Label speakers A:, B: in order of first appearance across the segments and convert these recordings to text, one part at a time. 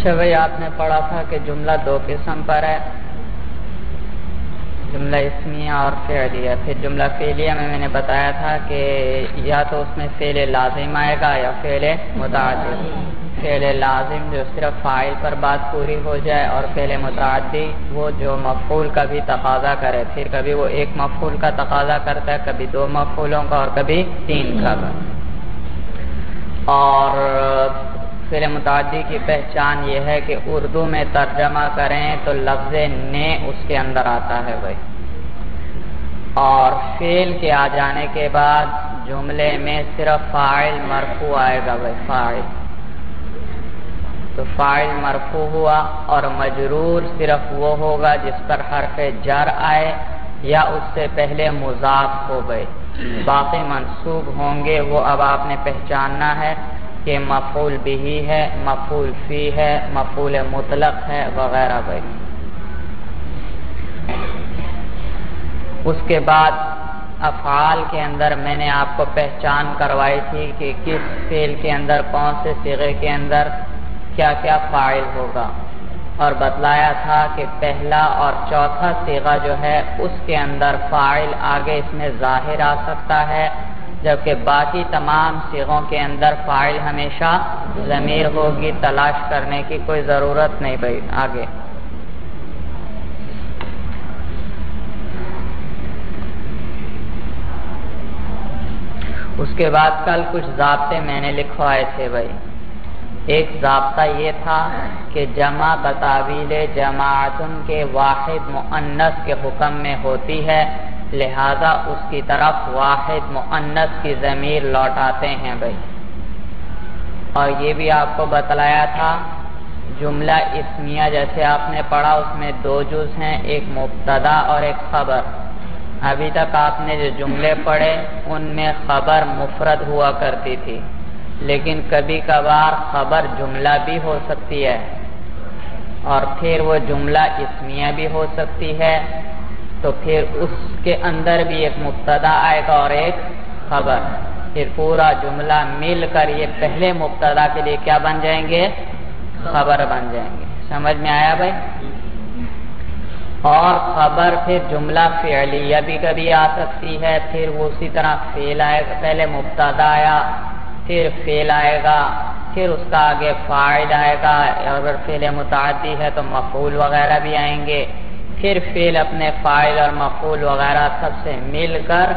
A: اچھا بھائی، آپ نے پڑھا تھا کہ جملہ دو قسم پر ہے، جملہ اسمیہ اور فعلیہ۔ پھر جملہ فعلیہ میں نے بتایا تھا کہ یا تو اس میں فعل لازم آئے گا یا فعل متعدی۔ فعل لازم جو صرف فاعل پر بات پوری ہو جائے، اور فعل متعدی وہ جو مفعول کا بھی تقاضا کرے، پھر کبھی وہ ایک مفعول کا تقاضا کرتا ہے، کبھی دو مفعولوں کا اور کبھی تین کا۔ اور فعل متعدی کی پہچان یہ ہے کہ اردو میں ترجمہ کریں تو لفظ نے اس کے اندر آتا ہے بھائی، اور فعل کے آ جانے کے بعد جملے میں صرف فاعل مرفوع آئے گا بھائی، فاعل۔ تو فاعل مرفوع ہوا، اور مجرور صرف وہ ہوگا جس پر حرف جر آئے یا اس سے پہلے مضاف ہو گئے۔ باقی منصوب ہوں گے، وہ اب آپ نے پہچاننا ہے کہ مفعول بہ ہے، مفعول فی ہے، مفعول مطلق ہے وغیرہ بھائی۔ اس کے بعد افعال کے اندر میں نے آپ کو پہچان کروائی تھی کہ کس فعل کے اندر، کون سے صیغے کے اندر کیا کیا فاعل ہوگا، اور بتلایا تھا کہ پہلا اور چوتھا صیغہ جو ہے اس کے اندر فاعل آگے اس میں ظاہر آ سکتا ہے، جبکہ باقی تمام صیغوں کے اندر فاعل ہمیشہ ضمیر ہوگی، تلاش کرنے کی کوئی ضرورت نہیں بھائی۔ آگے اس کے بعد کل کچھ ضابطے میں نے لکھوائے تھے بھائی۔ ایک ضابطہ یہ تھا کہ جمع بتاویل جماعتن کے واحد مؤنث کے حکم میں ہوتی ہے، لہذا اس کی طرف واحد مؤنث کی ضمیر لوٹاتے ہیں بھائی۔ اور یہ بھی آپ کو بتلایا تھا جملہ اسمیہ جیسے آپ نے پڑھا، اس میں دو جز ہیں، ایک مبتدا اور ایک خبر۔ ابھی تک آپ نے جو جملے پڑھے ان میں خبر مفرد ہوا کرتی تھی، لیکن کبھی کبھار خبر جملہ بھی ہو سکتی ہے، اور پھر وہ جملہ اسمیہ بھی ہو سکتی ہے، تو پھر اس کے اندر بھی ایک مبتدا آئے گا اور ایک خبر، پھر پورا جملہ مل کر یہ پہلے مبتدا کے لیے کیا بن جائیں گے؟ خبر بن جائیں گے۔ سمجھ میں آیا بھائی؟ اور خبر پھر جملہ فعلیہ بھی کبھی آ سکتی ہے، پھر وہ اسی طرح فعل آئے گا، پہلے مبتدا آیا پھر فعل آئے گا، پھر اس کا آگے فاعل آئے گا، اگر فعل متعدی ہے تو مفعول وغیرہ بھی آئیں گے، پھر فعل اپنے فاعل اور مفعول وغیرہ سب سے مل کر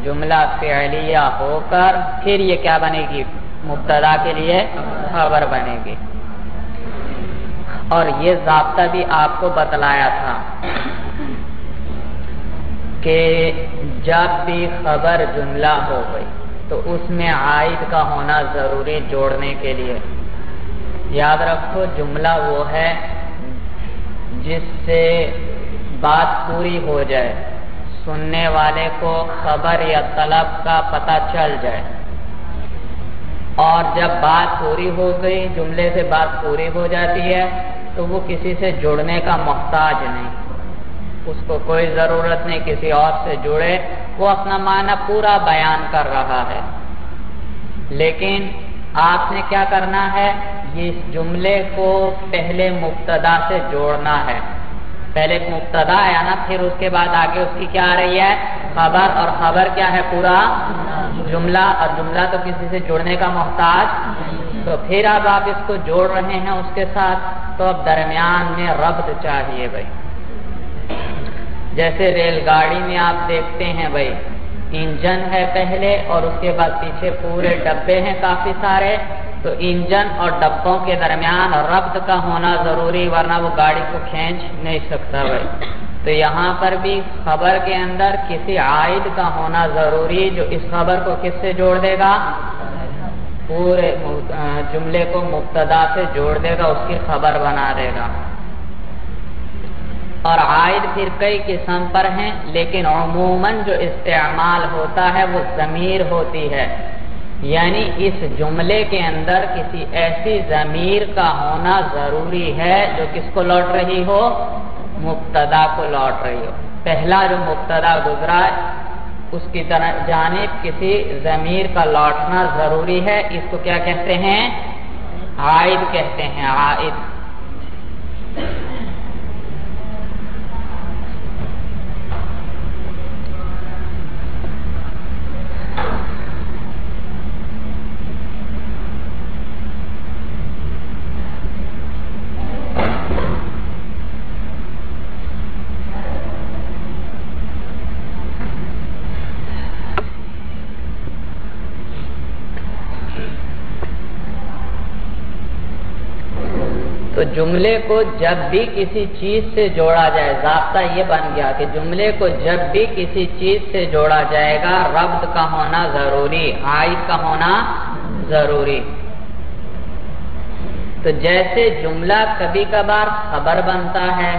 A: جملہ فعلیہ ہو کر پھر یہ کیا بنے گی؟ مبتدا کے لیے خبر بنے گی۔ اور یہ ضابطہ بھی آپ کو بتلایا تھا کہ جب بھی خبر جملہ ہو گئی تو اس میں عائد کا ہونا ضروری جوڑنے کے لیے۔ یاد رکھو جملہ وہ ہے جس سے بات پوری ہو جائے، سننے والے کو خبر یا طلب کا پتہ چل جائے، اور جب بات پوری ہو گئی، جملے سے بات پوری ہو جاتی ہے تو وہ کسی سے جڑنے کا محتاج نہیں، اس کو کوئی ضرورت نہیں کسی اور سے جڑے، وہ اپنا معنی پورا بیان کر رہا ہے۔ لیکن آپ نے کیا کرنا ہے؟ اس جملے کو پہلے مبتدا سے جوڑنا ہے۔ پہلے مبتدا آیا نا، پھر اس کے بعد آگے اس کی کیا آ رہی ہے؟ خبر، اور خبر کیا ہے؟ پورا جملہ، اور جملہ تو کسی سے جڑنے کا محتاج، تو پھر اب آپ اس کو جوڑ رہے ہیں اس کے ساتھ، تو اب درمیان میں ربط چاہیے بھائی۔ جیسے ریل گاڑی میں آپ دیکھتے ہیں بھائی، انجن ہے پہلے اور اس کے بعد پیچھے پورے ڈبے ہیں کافی سارے، تو انجن اور ڈبوں کے درمیان ربط کا ہونا ضروری، ورنہ وہ گاڑی کو کھینچ نہیں سکتا بھائی۔ تو یہاں پر بھی خبر کے اندر کسی عائد کا ہونا ضروری، جو اس خبر کو کس سے جوڑ دے گا؟ پورے جملے کو مبتدا سے جوڑ دے گا، اس کی خبر بنا دے گا۔ اور عائد پھر کئی قسم پر ہیں، لیکن عموماً جو استعمال ہوتا ہے وہ ضمیر ہوتی ہے، یعنی اس جملے کے اندر کسی ایسی ضمیر کا ہونا ضروری ہے جو کس کو لوٹ رہی ہو؟ مبتدا کو لوٹ رہی ہو۔ پہلا جو مبتدا گزرا اس کی جانب کسی ضمیر کا لوٹنا ضروری ہے، اس کو کیا کہتے ہیں؟ عائد کہتے ہیں، عائد۔ جملے کو جب بھی کسی چیز سے جوڑا جائے، ضابطہ یہ بن گیا کہ جملے کو جب بھی کسی چیز سے جوڑا جائے گا ربط کا ہونا ضروری، عائد کا ہونا ضروری۔ تو جیسے جملہ کبھی کبھار خبر بنتا ہے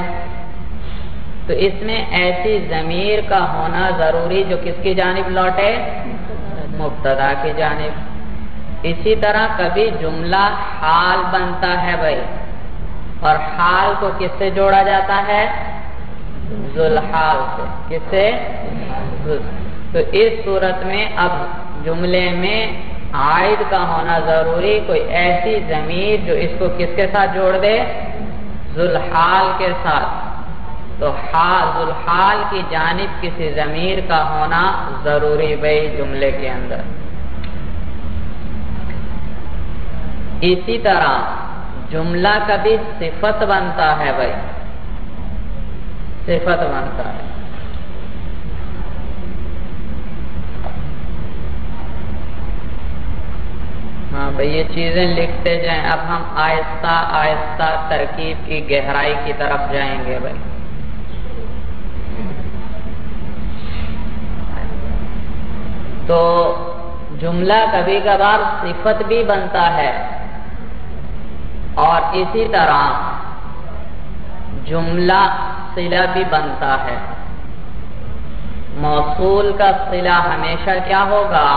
A: تو اس میں ایسی ضمیر کا ہونا ضروری جو کس کی جانب لوٹے؟ مبتدا کی جانب۔ اسی طرح کبھی جملہ حال بنتا ہے بھائی، اور حال کو کس سے جوڑا جاتا ہے؟ ذوالحال سے۔ کس سے؟ تو اس صورت میں اب جملے میں عائد کا ہونا ضروری، کوئی ایسی ضمیر جو اس کو کس کے ساتھ جوڑ دے؟ ذوالحال کے ساتھ۔ تو ذوالحال کی جانب کسی ضمیر کا ہونا ضروری بھائی جملے کے اندر۔ اسی طرح جملہ کبھی صفت بنتا ہے بھائی، صفت بنتا ہے۔ ہاں بھائی یہ چیزیں لکھتے جائیں، اب ہم آہستہ آہستہ ترکیب کی گہرائی کی طرف جائیں گے بھائی۔ تو جملہ کبھی کبھار صفت بھی بنتا ہے، اور اسی طرح جملہ صلہ بھی بنتا ہے۔ موصول کا صلہ ہمیشہ کیا ہوگا؟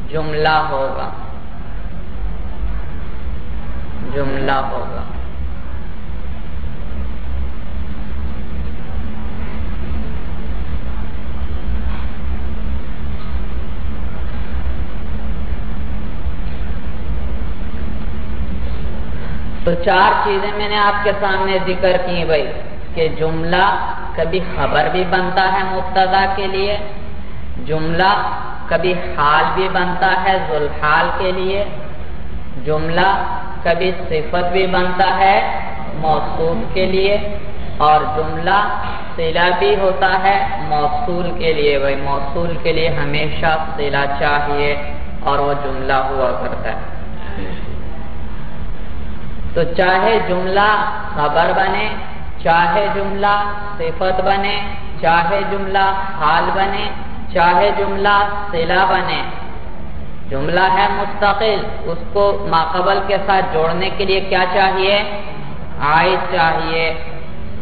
A: جملہ ہوگا، جملہ ہوگا۔ تو چار چیزیں میں نے آپ کے سامنے ذکر کی بھائی، کہ جملہ کبھی خبر بھی بنتا ہے مبتدا کے لیے، جملہ کبھی حال بھی بنتا ہے ذوالحال کے لیے، جملہ کبھی صفت بھی بنتا ہے موصوف کے لیے، اور جملہ صلہ بھی ہوتا ہے موصول کے لیے بھائی۔ موصول کے لیے ہمیشہ صلہ چاہیے اور وہ جملہ ہوا کرتا ہے۔ تو چاہے جملہ خبر بنے، چاہے جملہ صفت بنے، چاہے جملہ حال بنے، چاہے جملہ صلہ بنے، جملہ ہے مستقل، اس کو ماقبل کے ساتھ جوڑنے کے لیے کیا چاہیے؟ عائد چاہیے۔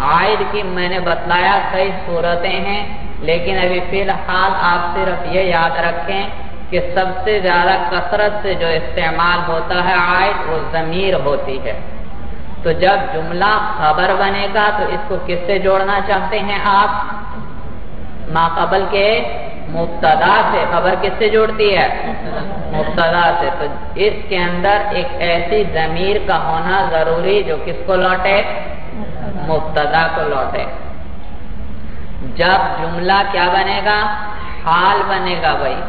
A: عائد کی میں نے بتلایا کئی صورتیں ہیں، لیکن ابھی فی الحال آپ صرف یہ یاد رکھیں کہ سب سے زیادہ کثرت سے جو استعمال ہوتا ہے عائد وہ ضمیر ہوتی ہے۔ تو جب جملہ خبر بنے گا تو اس کو کس سے جوڑنا چاہتے ہیں آپ؟ ماقبل کے مبتدا سے۔ خبر کس سے جوڑتی ہے؟ مبتدا سے۔ تو اس کے اندر ایک ایسی ضمیر کا ہونا ضروری جو کس کو لوٹے؟ مبتدا کو لوٹے۔ جب جملہ کیا بنے گا؟ حال بنے گا بھائی،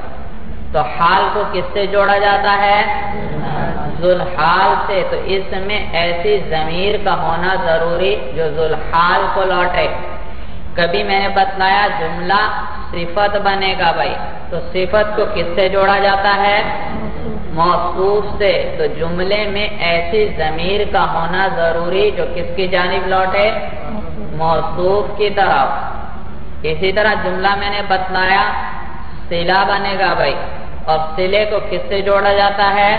A: تو حال کو کس سے جوڑا جاتا ہے؟ ذوالحال سے۔ تو اس میں ایسی ضمیر کا ہونا ضروری جو ذوالحال کو لوٹے۔ کبھی میں نے بتلایا جملہ صفت بنے گا بھائی، تو صفت کو کس سے جوڑا جاتا ہے؟ موصوف سے۔ تو جملے میں ایسی ضمیر کا ہونا ضروری جو کس کی جانب لوٹے؟ موصوف کی طرف۔ اسی طرح جملہ میں نے بتلایا صلہ بنے گا بھائی، اور صلے کو کس سے جوڑا جاتا ہے؟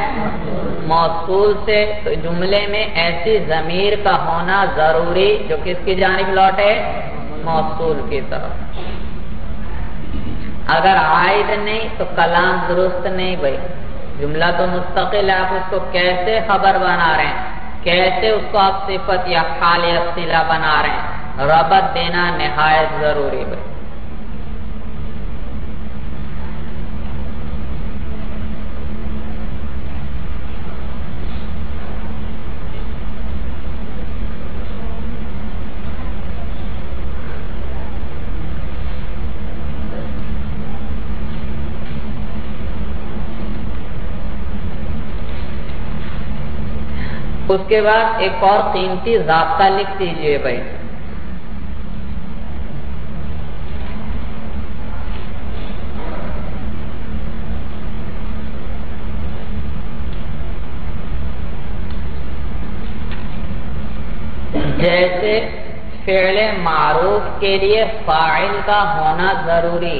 A: موصول سے۔ تو جملے میں ایسی ضمیر کا ہونا ضروری جو کس کی جانب لوٹے؟ موصول کی طرف۔ اگر عائد نہیں تو کلام درست نہیں بھائی۔ جملہ تو مستقل ہے، آپ اس کو کیسے خبر بنا رہے ہیں، کیسے اس کو آپ صفت یا حال یا صلہ بنا رہے ہیں، ربط دینا نہایت ضروری بھائی۔ اس کے بعد ایک اور قیمتی ضابطہ لکھ دیجئے بھائی۔ فعل معروف کے لیے فاعل کا ہونا ضروری.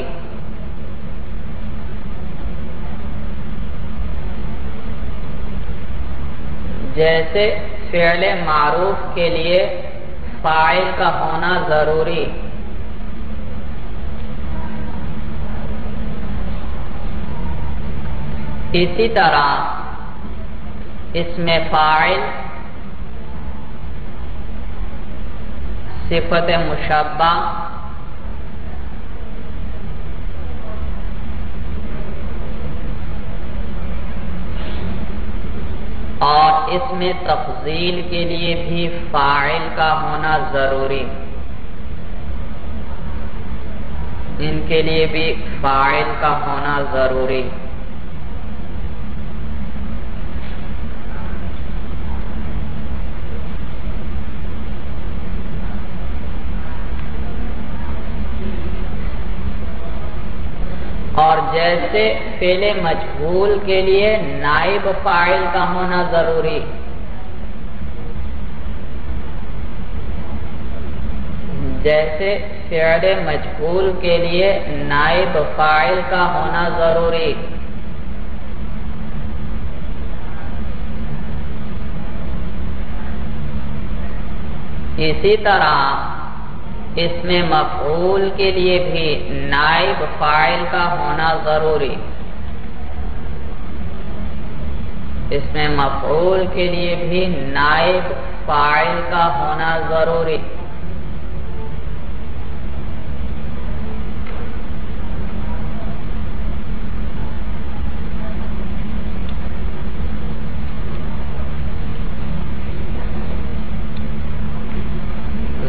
A: جیسے فعل معروف کے لیے فاعل کا ہونا ضروری. اسی طرح اسم فاعل، صفت مشبہ، اور اس میں تفضیل کے لیے بھی فاعل کا ہونا ضروری. ان کے لیے بھی فاعل کا ہونا ضروری. اور جیسے فعل مجہول کے لیے نائب فاعل کا ہونا ضروری. جیسے فعل مجہول کے لیے نائب فاعل کا ہونا ضروری. اسی طرح اس میں مفعول کے لیے بھی نائب فاعل کا ہونا ضروری. اس میں مفعول کے لیے بھی نائب فاعل کا ہونا ضروری.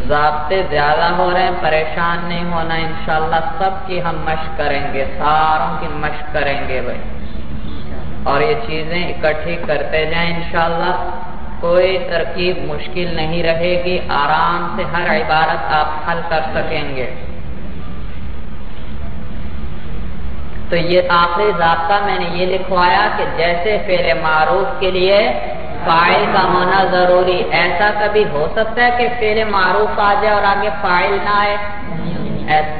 A: ضابطے زیادہ ہو رہے ہیں، پریشان نہیں ہونا. انشاءاللہ سب کی ہم مشق کریں گے، ساروں کی مشق کریں گے بھائی، اور یہ چیزیں اکٹھی کرتے جائیں. انشاءاللہ کوئی ترکیب مشکل نہیں رہے گی، آرام سے ہر عبارت آپ حل کر سکیں گے. تو یہ آخری ضابطہ میں نے یہ لکھوایا کہ جیسے فعل معروف کے لیے فاعل کا ہونا ضروری. ایسا کبھی ہو سکتا ہے کہ فعل معروف آ جائے اور آگے فاعل نہ آئے؟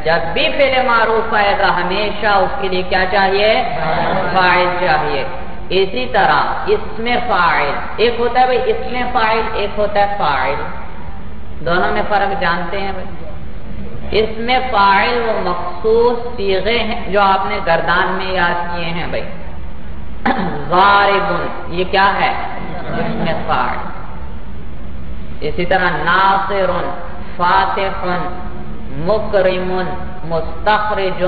A: جب بھی فعل معروف آئے گا ہمیشہ اس کے لیے کیا چاہیے؟ فاعل چاہیے. اسی طرح اسم فاعل، ایک ہوتا ہے بھائی اسم فاعل، ایک ہوتا ہے فاعل. دونوں میں فرق جانتے ہیں بھائی؟ اسم فاعل وہ مخصوص صیغے ہیں جو آپ نے گردان میں یاد کیے ہیں بھائی. ضارب، یہ کیا ہے؟ اسم فاعل. اسی طرح ناصر، فاتح، مکرم، مستخرج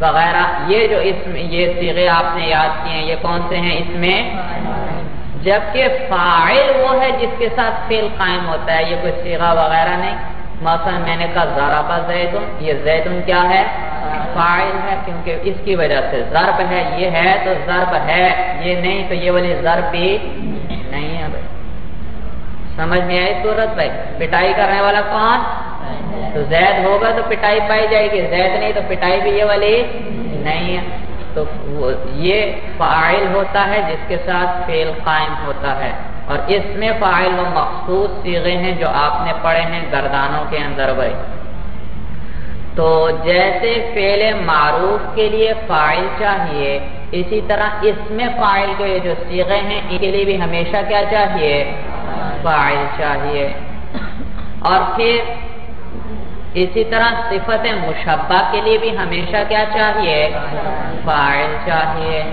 A: وغیرہ، یہ جو اسم، یہ صیغے آپ نے یاد کیے ہیں، یہ کون سے ہیں؟ اس میں جبکہ فاعل وہ ہے جس کے ساتھ فعل قائم ہوتا ہے، یہ کوئی صیغہ وغیرہ نہیں. مثلا میں نے کہا ضرب زید، یہ زید کیا ہے؟ فاعل ہے، کیونکہ اس کی وجہ سے ضرب ہے. یہ ہے تو ضرب ہے، یہ نہیں تو یہ والی ضرب بھی نہیں ہے بھائی. سمجھ میں آئی صورت بھائی؟ پٹائی کرنے والا کون؟ تو زید ہوگا تو پٹائی پائی جائے گی، زید نہیں تو پٹائی بھی یہ والی نہیں ہے. تو یہ فاعل ہوتا ہے جس کے ساتھ فعل قائم ہوتا ہے. اور اس میں فاعل وہ مخصوص صیغے ہیں جو آپ نے پڑھے ہیں گردانوں کے اندر بھائی. تو جیسے فعل معروف کے لیے فاعل چاہیے، اسی طرح اس میں فاعل کے جو صیغے ہیں ان کے لیے بھی ہمیشہ کیا چاہیے؟ فاعل چاہیے. اور پھر اسی طرح صفت مشبہ کے لیے بھی ہمیشہ کیا چاہیے؟ فاعل چاہیے.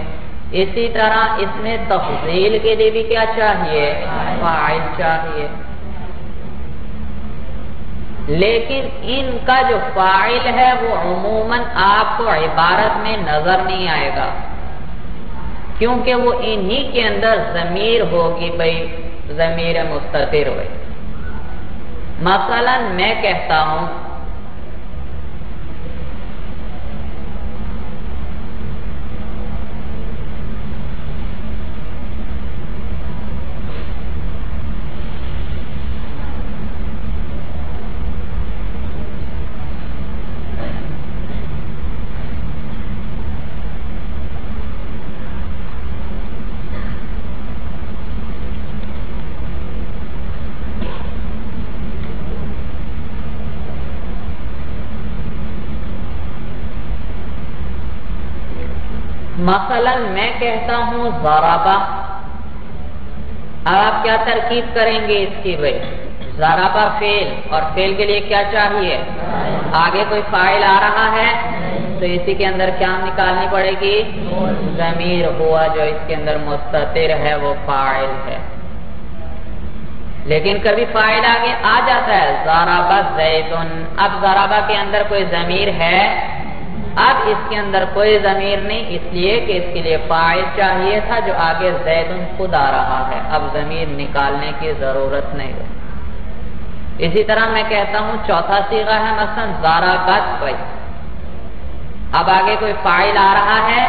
A: اسی طرح اس میں تفضیل کے لیے بھی کیا چاہیے؟ فاعل چاہیے. لیکن ان کا جو فاعل ہے وہ عموماً آپ کو عبارت میں نظر نہیں آئے گا، کیونکہ وہ انہی کے اندر ضمیر ہوگی بھائی، ضمیر مستتر ہوئی. مثلا میں کہتا ہوں مثلا میں کہتا ہوں ضربا، اب آپ کیا ترکیب کریں گے اس کی؟ بھائی ضربا فعل، اور فعل کے لیے کیا چاہیے؟ آگے کوئی فاعل آ رہا ہے تو اسی کے اندر کیا نکالنی پڑے گی؟ ضمیر ہوا جو اس کے اندر مستتر ہے وہ فاعل ہے. لیکن کبھی فاعل آگے آ جاتا ہے، ضربا زیدن، اب ضربا کے اندر کوئی ضمیر ہے، اب اس کے اندر کوئی ضمیر نہیں، اس لیے کہ اس کے لیے فاعل چاہیے تھا جو آگے زیدن خود آ رہا ہے، اب ضمیر نکالنے کی ضرورت نہیں ہے. اسی طرح میں کہتا ہوں چوتھا صیغہ ہے مثلا ضربت، بھائی اب آگے کوئی فاعل آ رہا ہے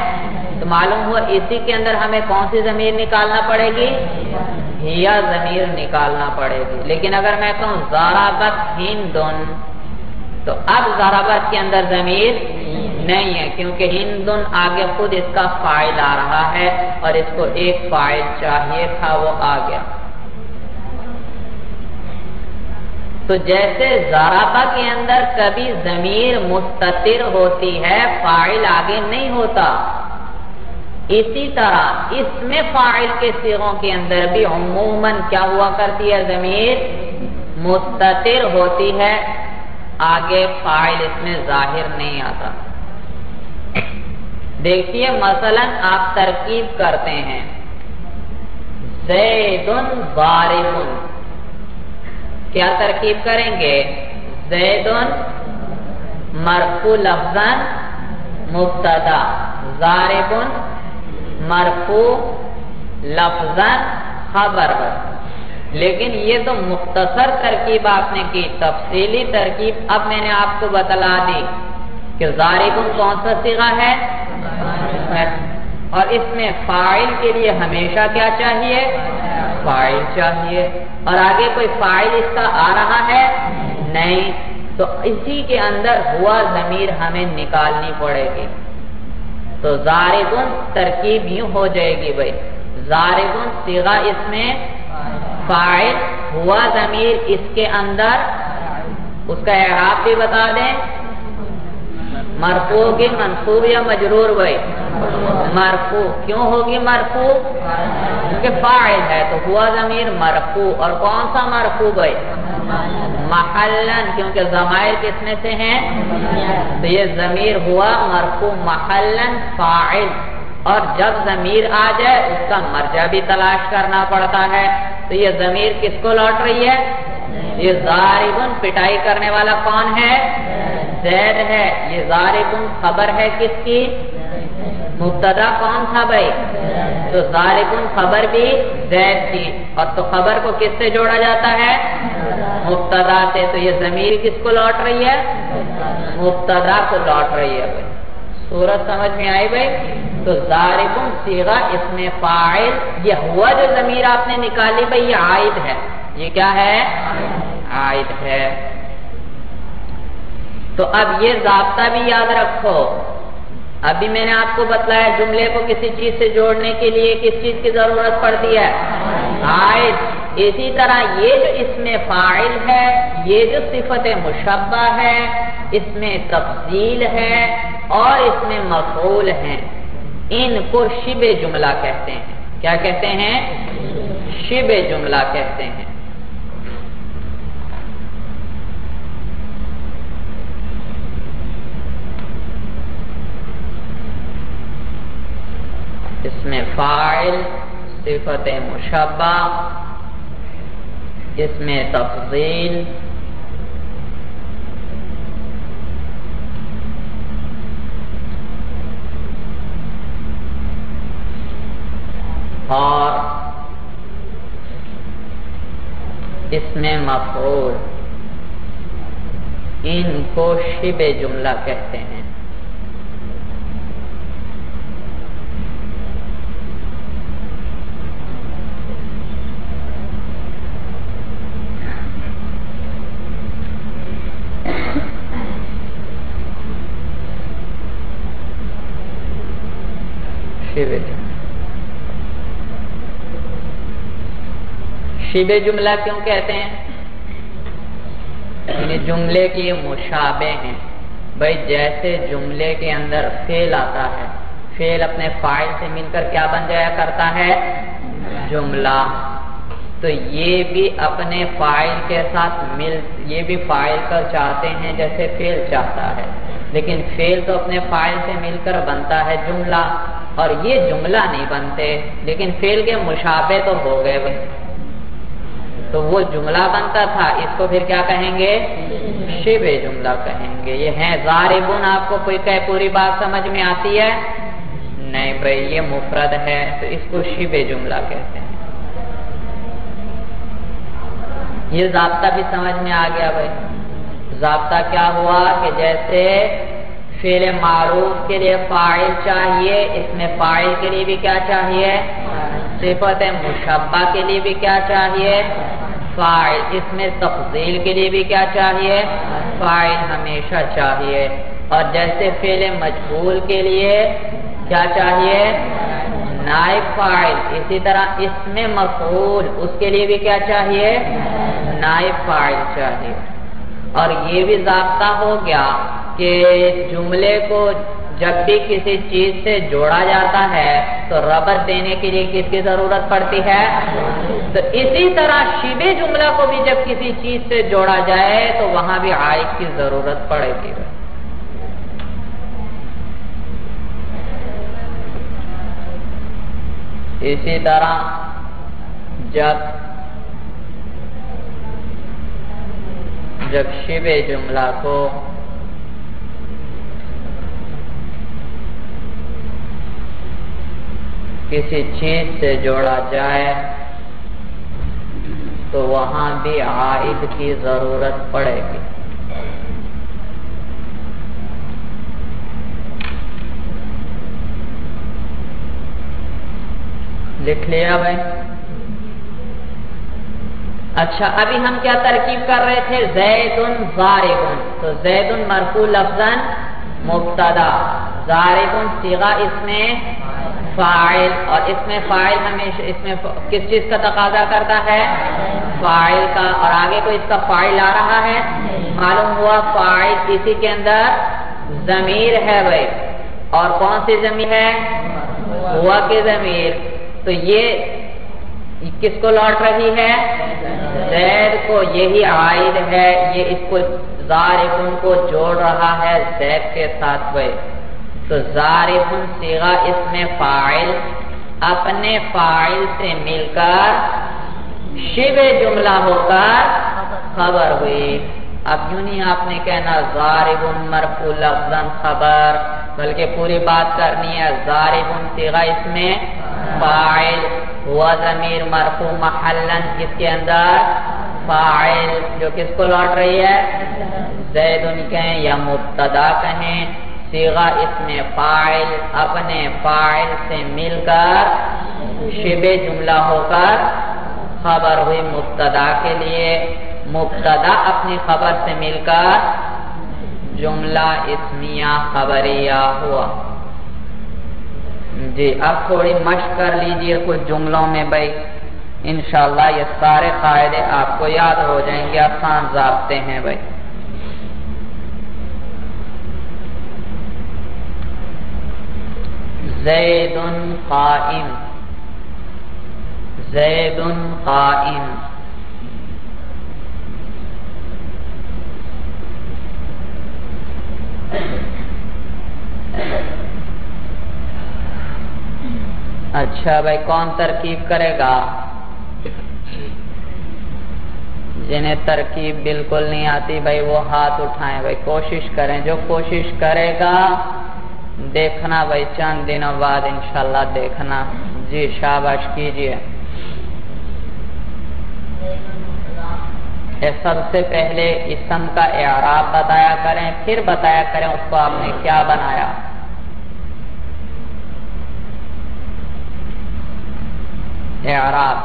A: تو معلوم ہوا اسی کے اندر ہمیں کون سی ضمیر نکالنا پڑے گی؟ ہیا ضمیر نکالنا پڑے گی. لیکن اگر میں کہوں ضربت ہندن تو اب ضربت کے اندر ضمیر نہیں ہے، کیونکہ ہندن آگے خود اس کا فاعل آ رہا ہے اور اس کو ایک فاعل چاہیے تھا، وہ آ گیا. تو جیسے ضربہ کے اندر کبھی ضمیر مستتر ہوتی ہے، فاعل آگے نہیں ہوتا، اسی طرح اس میں فاعل کے صیغوں کے اندر بھی عموماً کیا ہوا کرتی ہے؟ ضمیر مستتر ہوتی ہے، آگے فاعل اس میں ظاہر نہیں آتا. دیکھیے مثلا آپ ترکیب کرتے ہیں زیدن ضاربن، کیا ترکیب کریں گے؟ زیدن مرفوع لفظاً مبتدا، ضاربن مرفوع لفظاً خبر. لیکن یہ تو مختصر ترکیب آپ نے کی، تفصیلی ترکیب اب میں نے آپ کو بتلا دی کہ ضاربن کون سا صیغہ ہے، اور اس میں فاعل کے لیے ہمیشہ کیا چاہیے؟ فاعل چاہیے، اور آگے کوئی فاعل اس کا آ رہا ہے نہیں، تو اسی کے اندر ہوا ضمیر ہمیں نکالنی پڑے گی. تو ضاربن ترکیب یوں ہو جائے گی، بھائی ضاربن صیغہ اس میں فاعل، ہوا ضمیر اس کے اندر، اس کا اعراب بھی بتا دیں، مرفوع ہوگی منصوب یا مجرور؟ بھائی مرفوع. کیوں ہوگی مرفوع؟ کیونکہ فاعل ہے تو ہوا ضمیر مرفوع. اور کون سا مرفوع بھائی؟ محلن، کیونکہ ضمائر کس میں سے ہیں؟ تو یہ ضمیر ہوا مرفوع محلن فاعل. اور جب ضمیر آ جائے اس کا مرجع بھی تلاش کرنا پڑتا ہے، تو یہ ضمیر کس کو لوٹ رہی ہے؟ یہ ضاربن پٹائی کرنے والا کون ہے؟ زید ہے. یہ ضاربن خبر ہے کس کی؟ مبتدا کون تھا بھائی؟ تو ضاربن خبر بھی زید کی، اور تو خبر کو کس سے جوڑا جاتا ہے؟ مبتدا سے. تو یہ ضمیر کس کو لوٹ رہی ہے؟ مبتدا کو لوٹ رہی ہے. بھائی صورت سمجھ میں آئی بھائی؟ تو ضاربن صیغہ اس میں فاعل، یہ ہوا جو ضمیر آپ نے نکالی بھائی یہ عائد ہے. یہ کیا ہے؟ عائد ہے. تو اب یہ ضابطہ بھی یاد رکھو. ابھی میں نے آپ کو بتلایا جملے کو کسی چیز سے جوڑنے کے لیے کس چیز کی ضرورت پڑتی ہے؟ عائد. اسی طرح یہ جو اس میں فاعل ہے، یہ جو صفت مشبہ ہے، اس میں تفضیل ہے اور اس میں مفعول ہیں، ان کو شبہ جملہ کہتے ہیں. کیا کہتے ہیں؟ شبہ جملہ کہتے ہیں. اس میں فاعل، صفت مشبہ، اس میں تفضیل، اور اس میں مفعول، ان کو شبہ جملہ کہتے ہیں. شبہ جملہ کیوں کہتے ہیں؟ یعنی جملے کی مشابہ ہیں. بھائی جیسے جملے کے اندر فعل آتا ہے فعل اپنے فاعل سے مل کر کیا بن جایا کرتا ہے؟ جملہ. تو یہ بھی اپنے فاعل کے ساتھ یہ بھی فاعل کا چاہتے ہیں جیسے فعل چاہتا ہے، لیکن فعل تو اپنے فاعل سے مل کر بنتا ہے جملہ، اور یہ جملہ نہیں بنتے، لیکن فعل کے مشابہ تو ہو گئے بھائی. تو وہ جملہ بنتا تھا، اس کو پھر کیا کہیں گے؟ شبہ جملہ کہیں گے. یہ ہے ضاربون. آپ کو کوئی کہ پوری بات سمجھ میں آتی ہے؟ نہیں بھائی، یہ مفرد ہے تو اس کو شبہ جملہ کہتے ہیں. یہ ضابطہ بھی سمجھ میں آ گیا بھائی. ضابطہ کیا ہوا کہ جیسے فعل معروف کے لیے فاعل چاہیے، اس میں فاعل کے لیے بھی کیا چاہیے؟ صفت مشبہ کے لیے بھی کیا چاہیے؟ فاعل. اس میں تفضیل کے لیے بھی کیا چاہیے؟ فاعل ہمیشہ چاہیے. اور جیسے فعل مجہول کے لیے کیا چاہیے؟ نائب فاعل. اسی طرح اسم مفعول، اس کے لیے بھی کیا چاہیے؟ نائب فاعل چاہیے. اور یہ بھی ضابطہ ہو گیا کہ جملے کو جب بھی کسی چیز سے جوڑا جاتا ہے تو ربط دینے کے لیے کس کی ضرورت پڑتی ہے؟ تو اسی طرح شبہ جملہ کو بھی جب کسی چیز سے جوڑا جائے تو وہاں بھی عائد کی ضرورت پڑے گی. اسی طرح جب شبہ جملہ کو کسی چیز سے جوڑا جائے تو وہاں بھی عائد کی ضرورت پڑے گی. لکھ لیا بھائی؟ اچھا، ابھی ہم کیا ترکیب کر رہے تھے؟ زیدن ضاربن. تو زیدن مرفوع لفظاً مبتدا، ضاربن صیغہ اس میں فاعل، اور اس میں فاعل ہمیشہ اس میں کس چیز کا تقاضا کرتا ہے؟ فاعل کا. اور آگے کو اس کا فاعل آ رہا ہے، معلوم ہوا فاعل اسی کے اندر ضمیر ہے بھائی. اور کون سی ضمیر ہے؟ ہوا کی ضمیر. تو یہ کس کو لوٹ رہی ہے؟ زید کو. یہی عائد ہے. یہ اس کو ضاربن کو جوڑ رہا ہے زید کے ساتھ بھائی. تو ضاربن صیغہ اس میں فاعل اپنے فاعل سے مل کر شبہ جملہ ہو کر خبر ہوئی. اب یوں نہیں آپ نے کہنا ضاربن مرفوع لفظاً خبر، بلکہ پوری بات کرنی ہے. ضاربن صیغہ اس میں فاعل، ہوا ضمیر مرفوع محلاً اس کے اندر فاعل، جو کس کو لوٹ رہی ہے؟ زیدن کہیں یا مبتدا کہیں. صیغہ اس میں فاعل اپنے فاعل سے مل کر شبہ جملہ ہو کر خبر ہوئی مبتدا کے لیے. مبتدا اپنی خبر سے مل کر جملہ اسمیہ خبریہ ہوا. جی اب تھوڑی مشق کر لیجئے کچھ جملوں میں بھائی، انشاءاللہ یہ سارے قاعدے آپ کو یاد ہو جائیں گے. آسان ضابطے ہیں بھائی. زیدن قائم. زیدن قائم. اچھا بھائی، کون ترکیب کرے گا؟ جنہیں ترکیب بالکل نہیں آتی بھائی وہ ہاتھ اٹھائیں بھائی. کوشش کریں، جو کوشش کرے گا دیکھنا بھائی چند دنوں بعد انشاءاللہ دیکھنا. جی شاباش کیجئے. سب سے پہلے اسم کا اعراب بتایا کریں، پھر بتایا کریں اس کو آپ نے کیا بنایا. اعراب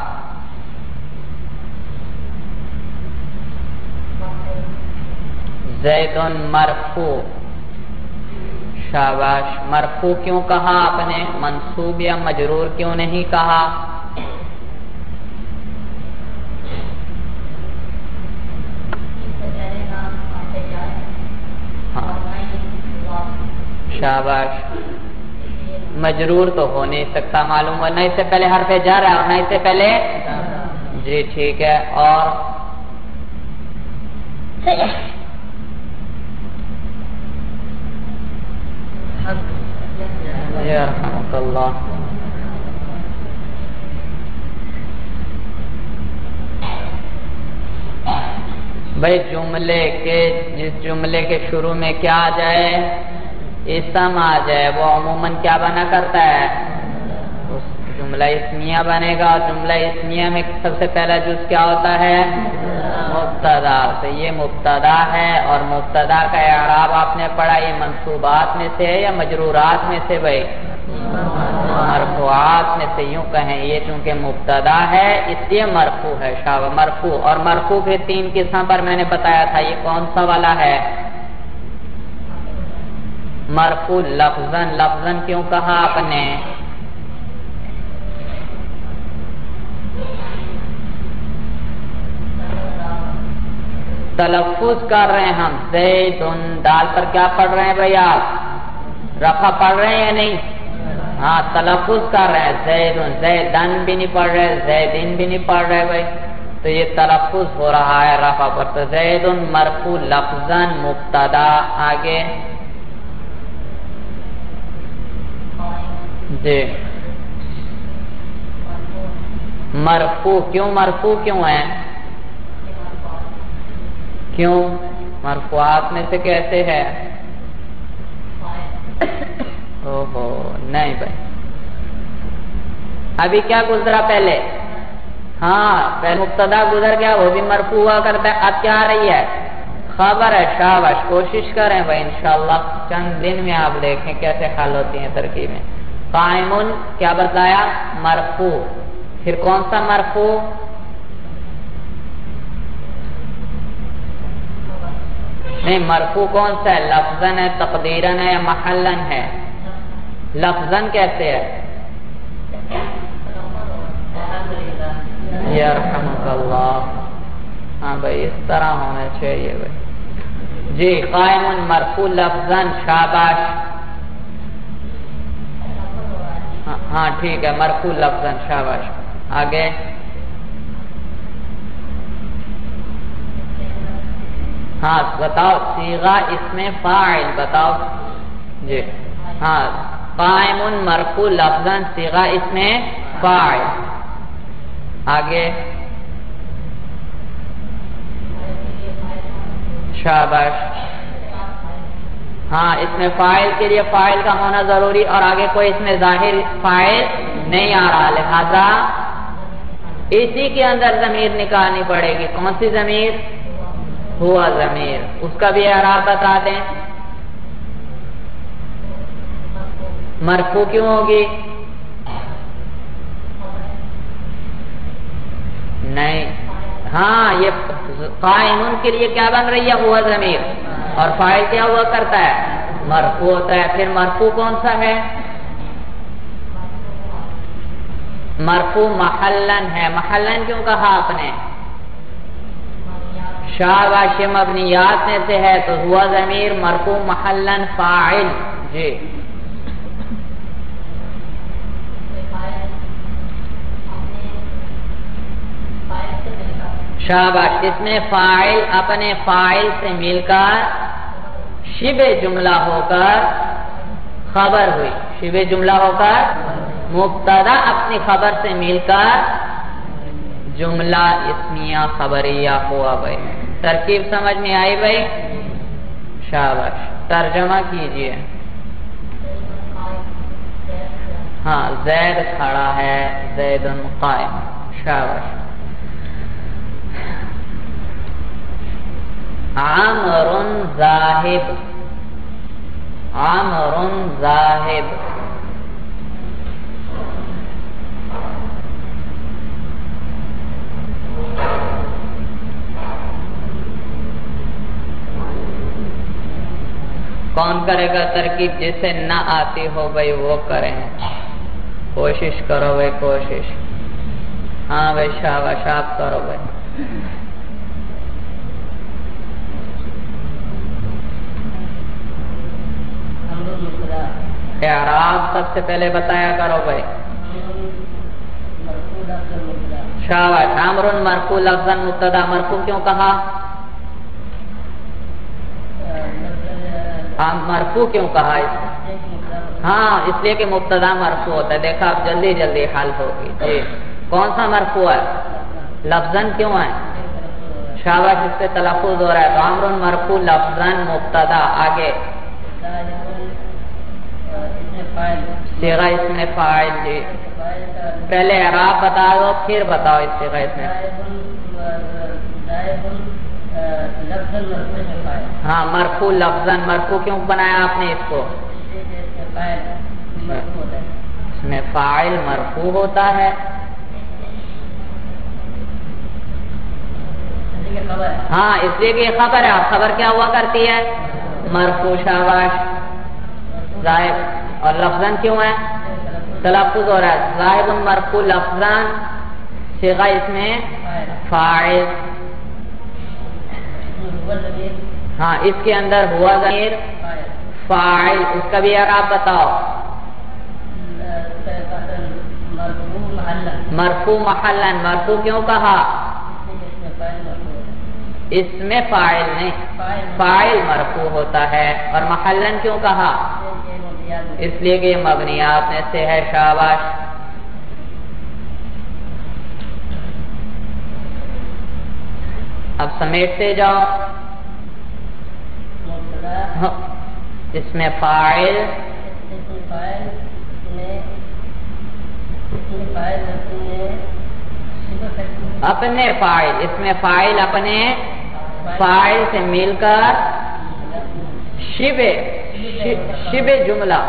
A: زیدن مرفوع. شاباش. مرفوع کیوں کہا آپ نے؟ منصوب یا مجرور کیوں نہیں کہا؟ شاباش. مجرور تو ہو نہیں سکتا معلوم ہوا، نہ اس سے پہلے حرف جر ہے اور نہ اس سے پہلے جی ٹھیک ہے. اور یرحمک اللہ. بھائی جس جملے کے شروع میں کیا آ جائے، اسم آ جائے، وہ عموماً کیا بنا کرتا ہے، جملہ اسمیہ بنے گا. اور جملہ اسمیہ میں سب سے پہلا جز کیا ہوتا ہے، مبتدا. تو یہ مبتدا ہے اور مبتدا کا اعراب آپ نے پڑھا، یہ منصوبات میں سے ہے یا مجرورات میں سے؟ بھائی مرفوعات میں سے. یوں کہیں یہ چونکہ مبتدا ہے اس لیے مرفوع ہے. شابہ مرفوع. اور مرفوع کے 3 قسم پر میں نے بتایا تھا، یہ کون سا والا ہے؟ مرفوع لفظاً. لفظاً کیوں کہا آپ نے؟ تلفظ کر رہے ہیں ہم. زیدن دال پر کیا پڑھ رہے ہیں بھائی آپ؟ رفع پڑھ رہے ہیں یا نہیں؟ ہاں تلفظ کر رہے ہیں. زیدن زیدن بھی نہیں پڑھ رہے، زیدن بھی نہیں پڑھ رہے بھائی. تو یہ تلفظ ہو رہا ہے رفع پر. تو زیدن مرفوع لفظاً مبتدا. آگے جی مرفوع. کیوں مرفوع کیوں ہے؟ کیوں مرفوعات میں سے کیسے ہے؟ اوہو نہیں بھائی، ابھی کیا گزرا پہلے؟ ہاں پہلے مبتدا گزر گیا، وہ بھی مرفوع ہوا کرتا ہے. اب کیا آ رہی ہے؟ خبر ہے. شاباش کوشش کریں بھائی، انشاءاللہ چند دن میں آپ دیکھیں کیسے حل ہوتی ہیں ترکیبیں. قائمون کیا بتایا؟ مرفوع. پھر کون سا مرفوع؟ نہیں مرفوع کون سا ہے؟ لفظاً ہے، تقدیراً ہے یا محلاً ہے؟ لفظاً کیسے ہے؟ یرحمک اللہ. ہاں بھائی اس طرح ہونا چاہیے بھائی. جی قائم مرفوع لفظاً. شاباش. ہاں ٹھیک ہے مرفوع لفظاً. شاباش. آگے ہاں بتاؤ صیغہ اسم فاعل بتاؤ. جی ہاں قائم مرفوع لفظاً صیغہ اسم فاعل. آگے شاباش. ہاں اس میں فاعل کے لیے فاعل کا ہونا ضروری، اور آگے کوئی اس میں ظاہر فاعل نہیں آ رہا، لہذا اسی کے اندر ضمیر نکالنی پڑے گی. کون سی ضمیر؟ ہوا ضمیر. اس کا بھی اعراب بتا دیں. مرفوع کیوں ہوگی؟ نہیں ہاں یہ قائمون کے لیے کیا بن رہی ہے؟ ہوا ضمیر. اور فاعل کیا ہوا کرتا ہے؟ مرفوع ہوتا ہے. پھر مرفوع کون سا ہے؟ مرفوع محلن ہے. محلن کیوں کہا آپ نے؟ شاباش مبنیات میں سے ہے، تو ہوا ضمیر مرفوع محلن فاعل. جی شاباش. اس میں فاعل اپنے فاعل سے مل کر شبہ جملہ ہو کر خبر ہوئی. شبہ جملہ ہو کر مبتدا اپنی خبر سے مل کر جملہ اسمیہ خبریہ ہوا. بھائی ترکیب سمجھ میں آئی بھائی؟ شاباش. ترجمہ کیجئے. ہاں زید کھڑا ہے، زید قائم. شاباش. عمر ذاہب. عمر ذاہب. کون کرے گا ترکیب؟ جسے نہ آتی ہو بھائی وہ کریں. کوشش کرو بھائی کوشش. ہاں بھائی شاباش آپ کرو بھائی. اعراب سب سے پہلے بتایا کرو بھائی. شاباش. عمر مرفوع لفظاً مبتدا مرفوع کیوں کہا؟ مرفوع کیوں کہا اس نے؟ ہاں اس لیے کہ مبتدا مرفوع ہوتا ہے. دیکھا اب جلدی جلدی حل ہوگی. جی کون سا مرفوع ہے؟ لفظاً کیوں ہے؟ شاباش اس سے تلفظ ہو رہا ہے. تو عمر مرفوع لفظاً مبتدا. آگے صیغہ اسم فاعل. جی پہلے اعراب بتا دو پھر بتاؤ اس صیغہ اسم. ہاں مرفوع لفظاً. مرفوع کیوں بنایا آپ نے اس کو؟ اس میں فاعل مرفوع ہوتا ہے. ہاں اس لیے کہ یہ خبر ہے. خبر کیا ہوا کرتی ہے؟ مرفوع. شاباش. ظاہر. اور لفظاً کیوں ہے؟ تلفظ ہو رہا ہے. ظاہر مرفوع لفظاً صیغہ اس میں فاعل. ہاں اس کے اندر ہوا ضمیر فاعل. اس کا بھی اعراب بتاؤ. مرفوع محلاً. مرفوع کیوں کہا؟ اس میں فاعل نہیں فاعل مرفوع ہوتا ہے. اور محلاً کیوں کہا؟ اس لیے کہ یہ مبنیات میں سے ہے. شاباش. اب سمیٹتے جاؤ. اس میں فاعل اپنے فاعل. اس میں فاعل اپنے فاعل سے مل کر شبہ جملہ.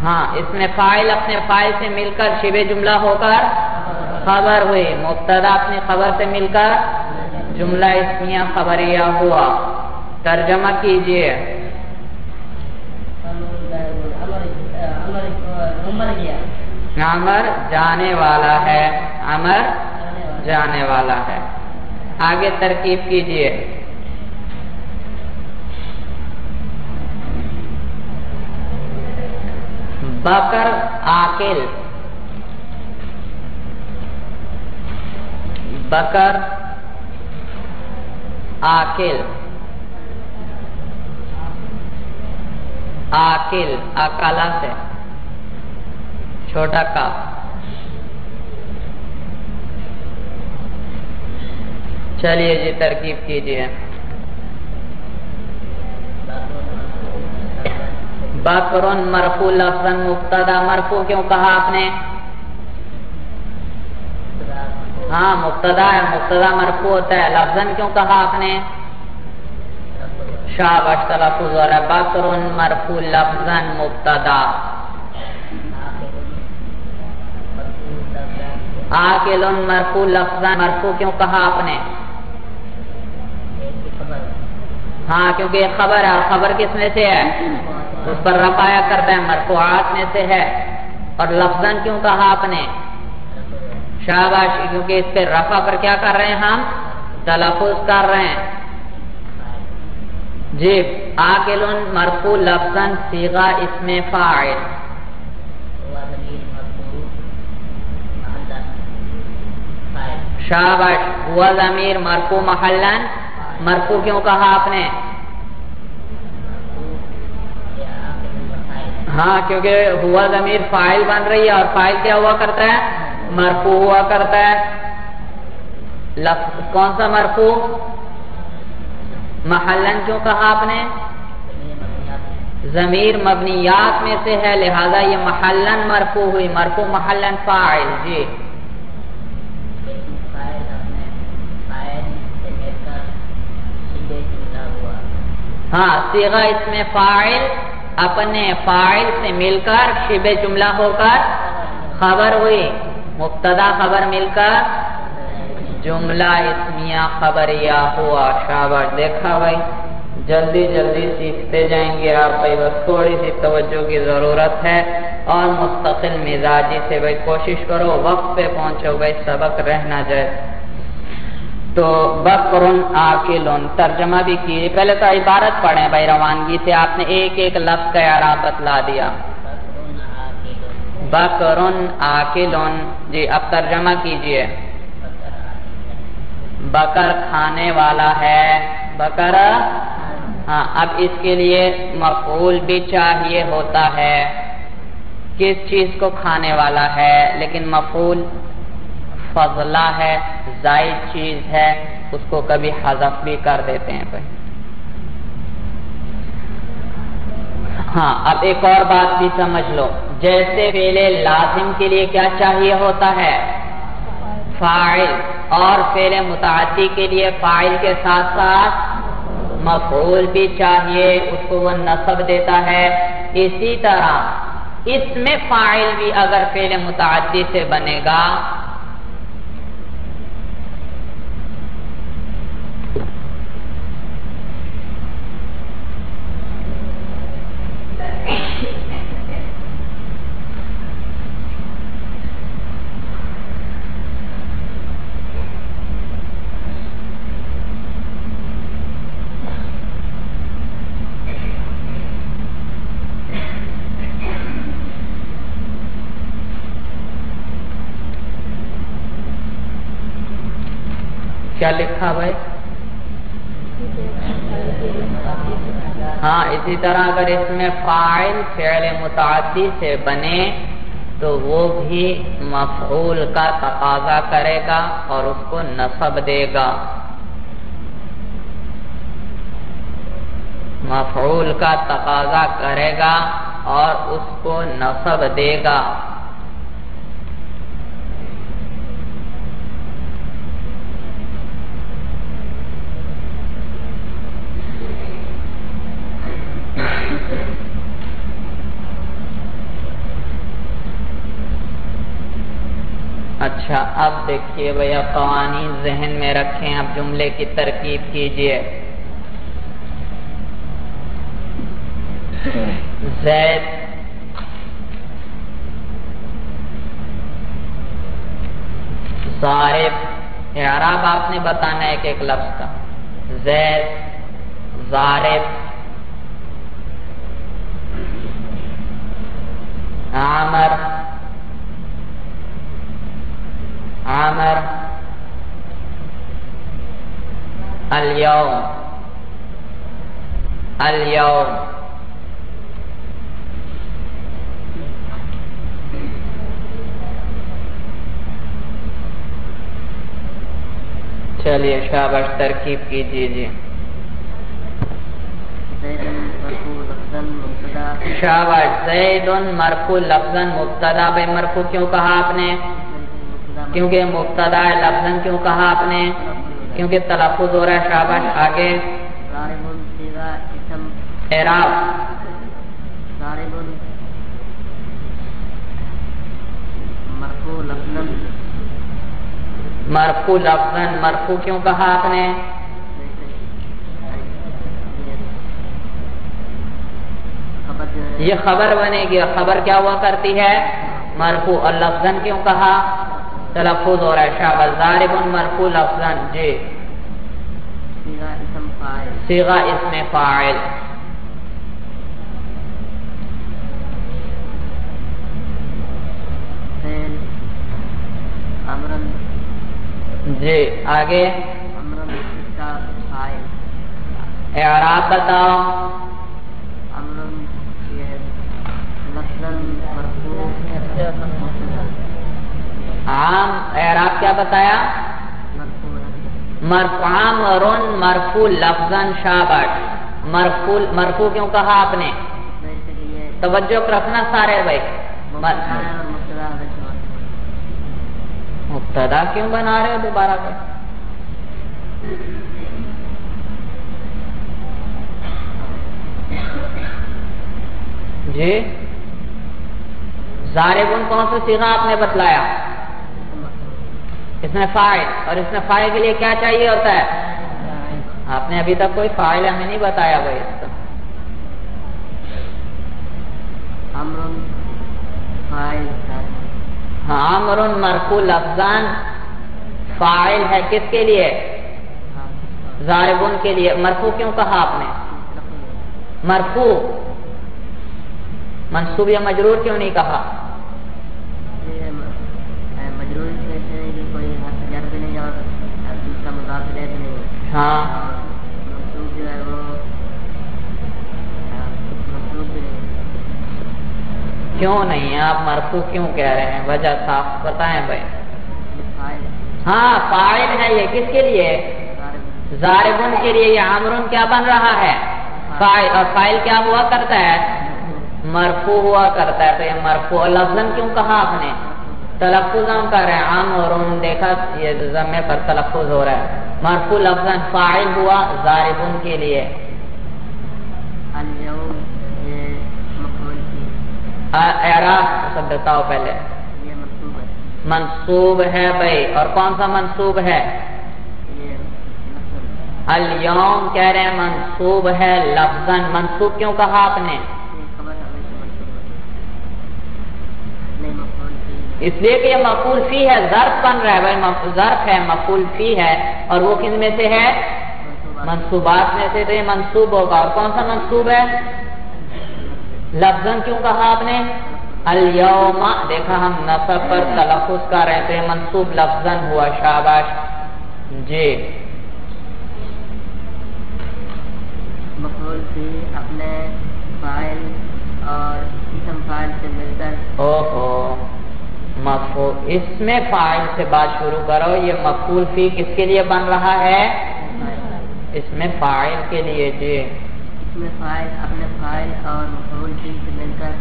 A: ہاں اس میں فاعل اپنے فاعل سے مل کر شبہ جملہ ہو کر خبر ہوئی. مبتدا اپنی خبر سے مل کر جملہ اسمیہ خبریہ ہوا. ترجمہ کیجئے. عمر جانے والا ہے. عمر جانے والا ہے. آگے ترکیب کیجئے. بکر آکل. بکر آکل. آکل اکالا سے چھوٹا کا. چلیے جی ترکیب کیجئے. بکر مرفوع لفظاً مبتدا. مرفوع کیوں کہا آپ نے؟ ہاں مبتدا ہے. مبتدا مرفوع ہوتا ہے. لفظاً کیوں کہا آپ نے؟ شاباش تلفظ ہو رہا ہے. بکر مرفوع لفظاً مبتدا. آکل مرفوع لفظاً. مرفوع کیوں کہا آپ نے؟ ہاں کیونکہ یہ خبر ہے. خبر کس میں سے ہے؟ اس پر رفع کرتا ہے. مرفوعات میں سے ہے. اور لفظاً کیوں کہا آپ نے؟ شاباش کیونکہ اس پہ رفع پر کیا کر رہے ہیں ہم؟ تلفظ کر رہے ہیں. جی آکل مرفوع لفظاً صیغہ اسم فاعل. شاباش. ہوا ضمیر مرفوع محلاً. مرفوع کیوں کہا آپ نے؟ ہاں کیونکہ ہوا ضمیر فاعل بن رہی ہے. اور فاعل کیا ہوا کرتا ہے؟ مرفوع ہوا کرتا ہے. کون سا مرفوع؟ محلاً کیوں کہا آپ نے؟ ضمیر مبنیات میں سے ہے لہذا یہ محلاً مرفوع ہوئی. مرفوع محلاً فاعل. جی ہاں صیغہ اسم فاعل اپنے فاعل سے مل کر شبہ جملہ ہو کر خبر ہوئی. مبتدا خبر مل کر جملہ اسمیہ خبریہ ہوا. شاباش. دیکھا بھائی جلدی جلدی سیکھتے جائیں گے آپ بھائی. بس تھوڑی سی توجہ کی ضرورت ہے اور مستقل مزاجی سے بھائی کوشش کرو وقت پہ پہنچو بھائی. سبق رہ نہ جائے. تو بکرن آکلن ترجمہ بھی کیجیے. پہلے تو عبارت پڑھیں بھائی روانگی سے. آپ نے ایک ایک لفظ کا اعراب بتلا دیا. بکرن آکلن. جی اب ترجمہ کیجیے. بکر کھانے والا ہے. بکر ہاں. اب اس کے لیے مفعول بھی چاہیے ہوتا ہے. کس چیز کو کھانے والا ہے؟ لیکن مفعول فضلہ ہے، زائد چیز ہے، اس کو کبھی حذف بھی کر دیتے ہیں بھائی. ہاں اب ایک اور بات بھی سمجھ لو. جیسے فعل لازم کے لیے کیا چاہیے ہوتا ہے؟ فاعل. اور فعل متعدی کے لیے فاعل کے ساتھ ساتھ مفعول بھی چاہیے، اس کو وہ نصب دیتا ہے. اسی طرح اس میں فاعل بھی اگر فعل متعدی سے بنے گا کیا لکھا بھائی؟ ہاں اسی طرح اگر اس میں فاعل فعل متعدی سے بنے تو وہ بھی مفعول کا تقاضا کرے گا اور اس کو نصب دے گا. مفعول کا تقاضا کرے گا اور اس کو نصب دے گا. اچھا اب دیکھیے بھیا قوانین ذہن میں رکھیں. اب جملے کی ترکیب کیجئے. زید ضارب. اعراب آپ نے بتانا ہے ایک ایک لفظ کا. زید ضارب. عامر عامر. اليوم اليوم. چلیے شاباش ترکیب کیجیے. جی شاباش. زید مرفوع لفظاً مبتدا. بھائی مرفوع کیوں کہا آپ نے؟ کیونکہ مبتدا ہے. لفظاً کیوں کہا آپ نے؟ کیونکہ تلفظ ہو رہا ہے. شاباش آگے. اعراب مرفوع لفظاً. مرفوع کیوں کہا آپ نے؟ یہ خبر بنے گی. خبر کیا ہوا کرتی ہے؟ مرفوع. اور لفظاً کیوں کہا؟ تلفظ ہو رہا ہے. شاباش. ضارب مرفوع لفظاً. جی صیغہ اسم فاعل. جی آگے. اعراب بتاؤ. عام اعراب کیا بتایا؟ مرفوع مرفوع لفظاً. شاباش. مرفوع کیوں کہا آپ نے؟ توجہ رکھنا سارے بھائی. مبتدا کیوں بنا رہے ہو دوبارہ کر؟ جی ضاربن کون سی صیغہ آپ نے بتلایا؟ اس میں فاعل. اور اس میں فاعل کے لیے کیا چاہیے ہوتا ہے؟ آپ نے ابھی تک کوئی فاعل ہمیں نہیں بتایا بھائی. اس کا ہاں. امر مرفوع لفظاً. فاعل ہے کس کے لیے؟ ضاربن کے لیے مرفوع کیوں کہا آپ نے؟ مرفوع منصوب یا مجرور کیوں نہیں کہا؟
B: مجرور سے کوئی حرف جر بھی نہیں اور دوسرا مضاف الیہ بھی نہیں.
A: ہاں
B: منصوب جو ہے وہ منصوب بھی نہیں.
A: کیوں نہیں؟ آپ مرفوع کیوں کہہ رہے ہیں؟ وجہ صاف بتائیں بھائی. ہاں فاعل ہے یہ کس کے لیے؟ ضاربن کے لیے. یہ عامرن کیا بن رہا ہے؟ فاعل. اور فاعل کیا ہوا کرتا ہے؟ مرفوع ہوا کرتا ہے. تو یہ مرفوع لفظاً کیوں کہا آپ نے؟ تلفظ ہم کر رہے ہیں. عامرن دیکھا یہ ضمے پر تلفظ ہو رہا ہے. مرفوع لفظاً فاعل ہوا ضاربن کے لیے.
B: اليوم یہ مفعول کی
A: اعراب سب بتاؤ پہلے.
B: یہ منصوب ہے.
A: منصوب ہے بھائی. اور کون سا منصوب ہے؟
B: یہ نصب.
A: اليوم کہہ رہے ہیں منصوب ہے لفظاً. منصوب کیوں کہا آپ نے؟
B: یہ خبر ہمیشہ منصوب نہیں مفعول کی.
A: اس لیے کہ یہ مفعول فی ہے. ظرف بن رہا ہے بھائی. ظرف ہے مفعول فی ہے. اور وہ کن میں سے ہے؟ منصوبات میں سے. تو یہ منصوب ہوگا. اور کون سا منصوب ہے؟ لفظاً کیوں کہا آپ نے؟ اليوم. دیکھا ہم نصب پر تلفظ کر رہے تھے. منصوب لفظاً ہوا. شاباش جی.
B: مفعول فی اپنے فاعل اور اسم فاعل سے مل کر.
A: اوہو مفعول. اس میں فاعل سے بات شروع کرو. یہ مفعول فی کس کے لیے بن رہا ہے؟ اس میں فاعل کے لیے. جی
B: اس میں فاعل اپنے فاعل اور مفعول فی سے مل کر.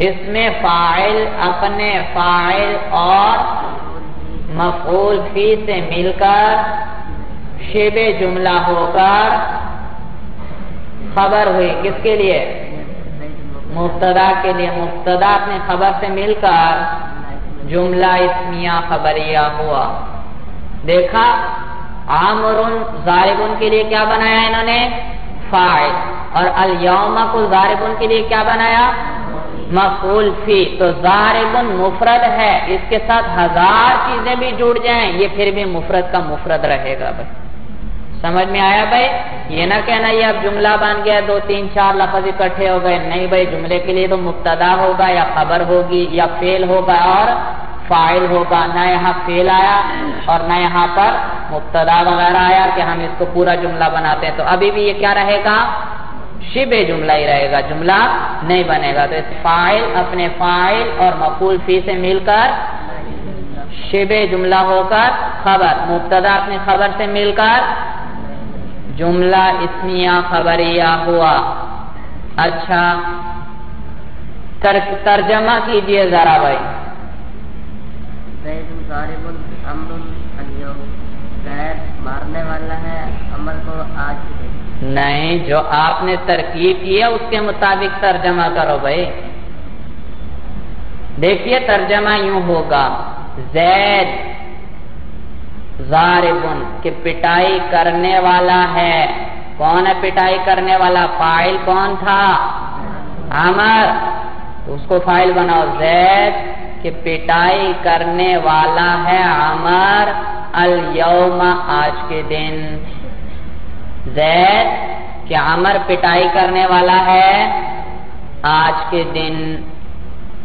A: اس میں فاعل اپنے فاعل اور مفعول فی سے مل کر شبہ جملہ ہو کر خبر ہوئی. کس کے لیے؟ مبتدا کے لیے. مبتدا اپنے خبر سے مل کر جملہ اسمیہ خبریہ ہوا. دیکھا عامرن ضاربن کے لیے کیا بنایا انہوں نے؟ فاعل. اور الیوم کو ضاربن کے لیے کیا بنایا؟ مفعول فی. تو ضاربن مفرد ہے. اس کے ساتھ ہزار چیزیں بھی جڑ جائیں یہ پھر بھی مفرد کا مفرد رہے گا بھائی. سمجھ میں آیا بھائی؟ یہ نہ کہنا یہ اب جملہ بن گیا 2 3 4 لفظ اکٹھے ہو گئے. نہیں بھائی. جملے کے لیے تو مبتدا ہوگا یا خبر ہوگی یا فعل ہوگا اور فاعل ہوگا. نہ یہاں فعل آیا اور نہ یہاں پر مبتدا وغیرہ آیا کہ ہم اس کو پورا جملہ بناتے ہیں. تو ابھی بھی یہ کیا رہے گا؟ شبہ جملہ ہی رہے گا. جملہ نہیں بنے گا. تو اس فاعل اپنے فاعل اور مفعول فی سے مل کر شبہ جملہ ہو کر خبر. مبتدا اپنے خبر سے مل کر جملہ اسمیہ خبریہ ہوا. اچھا ترجمہ کیجئے ذرا بھائی.
B: زید ضارب امر اليوم. زید مارنے والا ہے امر کو آج.
A: نہیں جو آپ نے ترکیب کی ہے اس کے مطابق ترجمہ کرو بھائی. دیکھیے ترجمہ یوں ہوگا زید ضاربن کہ پٹائی کرنے والا ہے. کون ہے پٹائی کرنے والا؟ فاعل کون تھا؟ عمر. اس کو فاعل بناؤ. زید کہ پٹائی کرنے والا ہے عمر الیوم آج کے دن. زید کہ عمر پٹائی کرنے والا ہے آج کے دن.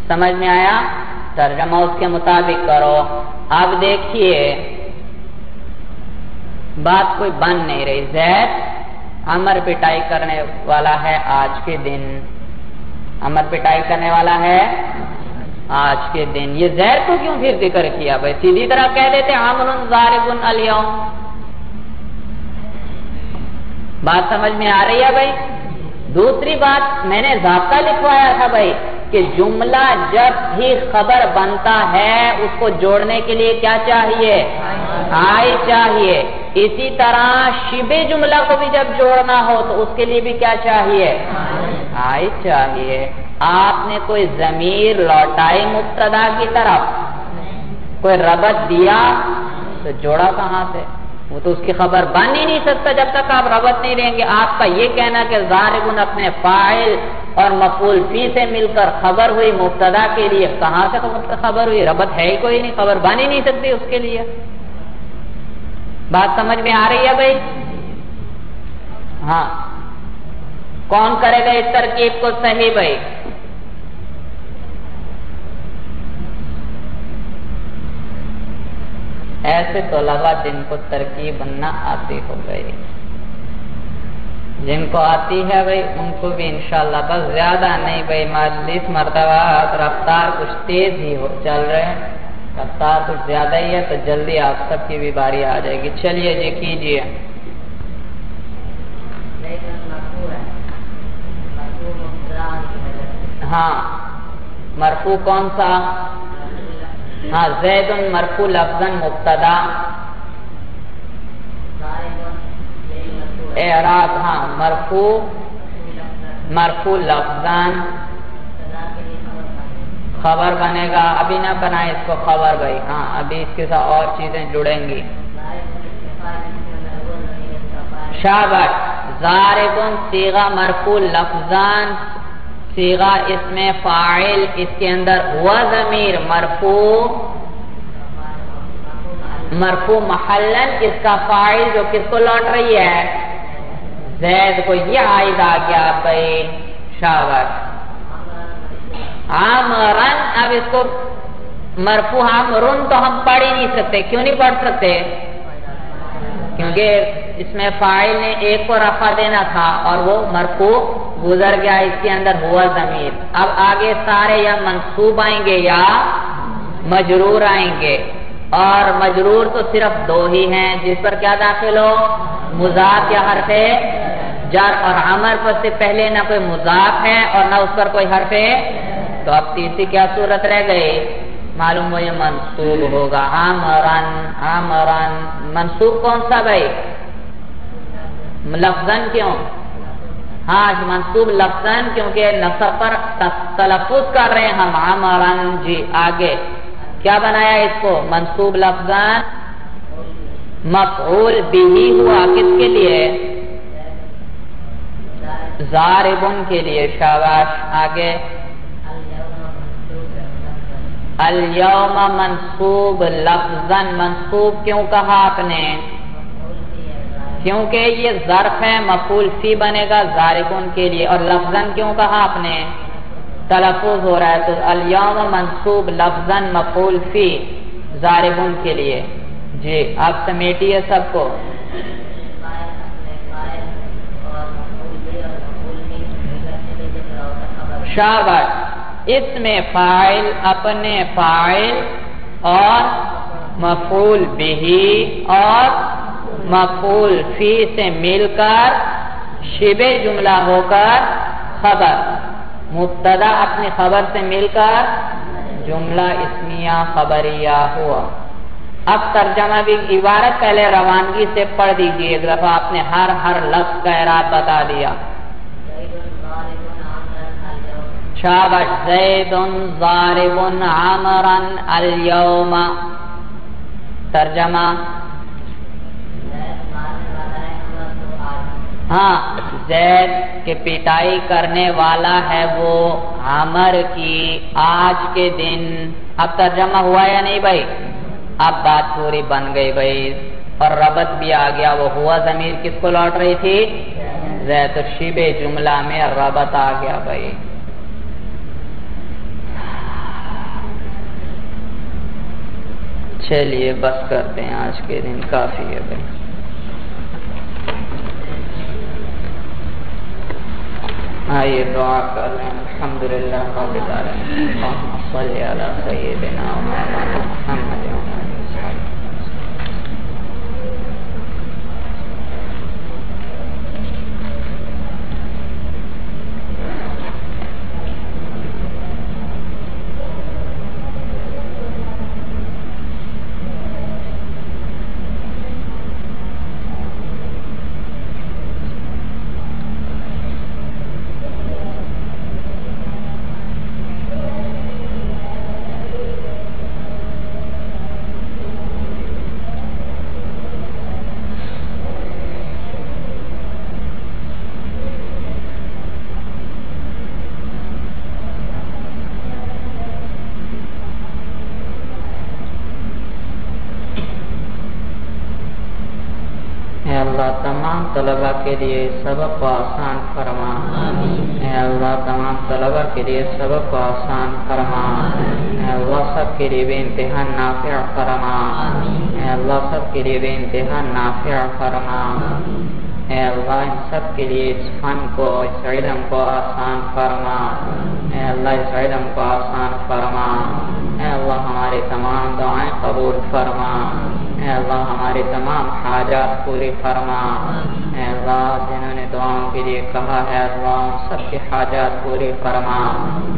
A: سمجھ میں آیا؟ ترجمہ اس کے مطابق کرو. اب دیکھیے بات کوئی بن نہیں رہی. زید عمر پٹائی کرنے والا ہے آج کے دن. عمر پٹائی کرنے والا ہے آج کے دن. یہ زید کو کیوں پھر ذکر کیا بھائی؟ سیدھی طرح کہہ دیتے عامر ضارب الیوم. بات سمجھ میں آ رہی ہے بھائی؟ دوسری بات میں نے ضابطہ لکھوایا تھا بھائی کہ جملہ جب بھی خبر بنتا ہے اس کو جوڑنے کے لیے کیا چاہیے؟ آئی چاہیے. اسی طرح شبہ جملہ کو بھی جب جوڑنا ہو تو اس کے لیے بھی کیا چاہیے؟ آئی چاہیے. آپ نے کوئی ضمیر لوٹائی مبتدا کی طرف, کوئی ربط دیا تو جوڑا کہاں سے؟ وہ تو اس کی خبر بن ہی نہیں سکتا جب تک آپ ربط نہیں دیں گے. آپ کا یہ کہنا کہ ضاربن اپنے فاعل اور مفعول فی سے مل کر خبر ہوئی مبتدا کے لیے, کہاں سے خبر ہوئی؟ ربط ہے ہی کوئی نہیں, خبر بن ہی نہیں سکتی اس کے لیے. بات سمجھ میں آ رہی ہے بھائی؟ ہاں، کون کرے گا اس ترکیب کو صحیح بھائی؟ ایسے طلباء جن کو ترکیب نہ آتی ہو گئی، جن کو آتی ہے بھائی ان کو بھی انشاءاللہ، بس زیادہ نہیں بھائی، مجلس مرتبہ رفتار کچھ تیز ہی ہو چل رہے ہیں، رفتار کچھ زیادہ ہی ہے، تو جلدی آپ سب کی بھی باری آ جائے گی۔ چلیے جی کیجیے۔ ہاں، مرفوع کون سا؟ ہاں، زید مرفوع لفظاً مبتدا، اعراب ہاں مرفوع لفظاً خبر بنے گا، ابھی نہ بنائے اس کو خبر بھائی، ہاں ابھی اس کے ساتھ اور چیزیں جڑیں گی۔ شاباش، ضارب صیغہ مرفوع لفظاً، صیغہ اسم فاعل، اس کے اندر ہوا ضمیر مرفوع محلاً، اس کا فاعل جو کس کو لوٹ رہی ہے؟ زید کو، یہ عائد آ گیا بھائی، شاباش۔ عامرن، اب اس کو مرفوع عامرن تو ہم پڑھ ہی نہیں سکتے، کیوں نہیں پڑھ سکتے؟ کیونکہ اس میں فاعل نے ایک کو رفع دینا تھا اور وہ مرفوع گزر گیا، اس کے اندر ہوا ضمیر۔ اب آگے سارے یا منصوب آئیں گے یا مجرور آئیں گے، اور مجرور تو صرف دو ہی ہیں، جس پر کیا داخل ہو؟ مضاف یا حرف جر، اور عمر پر سے پہلے نہ کوئی مضاف ہے اور نہ اس پر کوئی حرف، تو اب تیسری کیا صورت رہ گئی؟ معلوم ہو یہ منصوب ہوگا، عامرن۔ منصوب کون سا بھائی؟ لفظاً کیوں؟ ہاں منصوب لفظاً، کیونکہ نصب پر تلفظ کر رہے ہیں ہم، عامرن جی۔ آگے کیا بنایا اس کو؟ منصوب لفظاً، مفعول بہ ہوا کس کے لیے؟ ضاربن کے لیے، شاباش۔ آگے الیوم منصوب لفظاً، منصوب کیوں کہا آپ نے؟ کیونکہ یہ ظرف ہے، مفعول فی بنے گا ضاربن کے لیے، اور لفظاً کیوں کہا آپ نے؟ تلفظ ہو رہا ہے، تو الیوم منصوب لفظاً مفعول فی ضاربن کے لیے۔ جی آپ سمیٹیے سب کو۔ شاباش، اسم فاعل اپنے فاعل اور مفعول بہ اور مفعول فی سے مل کر شبہ جملہ ہو کر خبر، مبتدا اپنی خبر سے مل کر جملہ اسمیہ خبریہ ہوا۔ اب ترجمہ بھی عبارت پہلے روانگی سے پڑھ دیجیے ایک دفعہ، آپ نے ہر لفظ کا اعراب بتا دیا۔ شاباش، زید ضارب عامرا الیوم۔ ترجمہ، ہاں زید کے پٹائی کرنے والا ہے وہ عامر کی آج کے دن۔ اب ترجمہ ہوا یا نہیں بھائی؟ اب بات پوری بن گئی بھائی، اور ربط بھی آ گیا، وہ ہوا ضمیر کس کو لوٹ رہی تھی؟ زید، تو شبہ جملہ میں ربط آ گیا بھائی۔ چلیے بس کرتے ہیں، آج کے دن کافی ہے بھائی۔ آئیے دعا کر لیں۔ الحمدللہ رب العالمین، اللہم صلی علی سیدنا محمد۔ تمام طلباء کے لیے سبق کو آسان فرما۔ اے اللہ تمام طلباء کے لیے سبق کو آسان فرما۔ اے اللہ سب کے لیے بے انتہا نافع فرما۔ اے اللہ سب کے لیے بے انتہا نافع فرما۔ اے اللہ ان سب کے لیے اس فن کو، اس علم کو آسان فرما۔ اے اللہ اس علم کو آسان فرما۔ اے اللہ ہماری تمام دعائیں قبول فرما۔ اے اللہ ہماری تمام حاجات پوری فرما۔ اے اللہ جنہوں نے دعاؤں کے لیے کہا ہے اللہ ان سب کی حاجات پوری فرما۔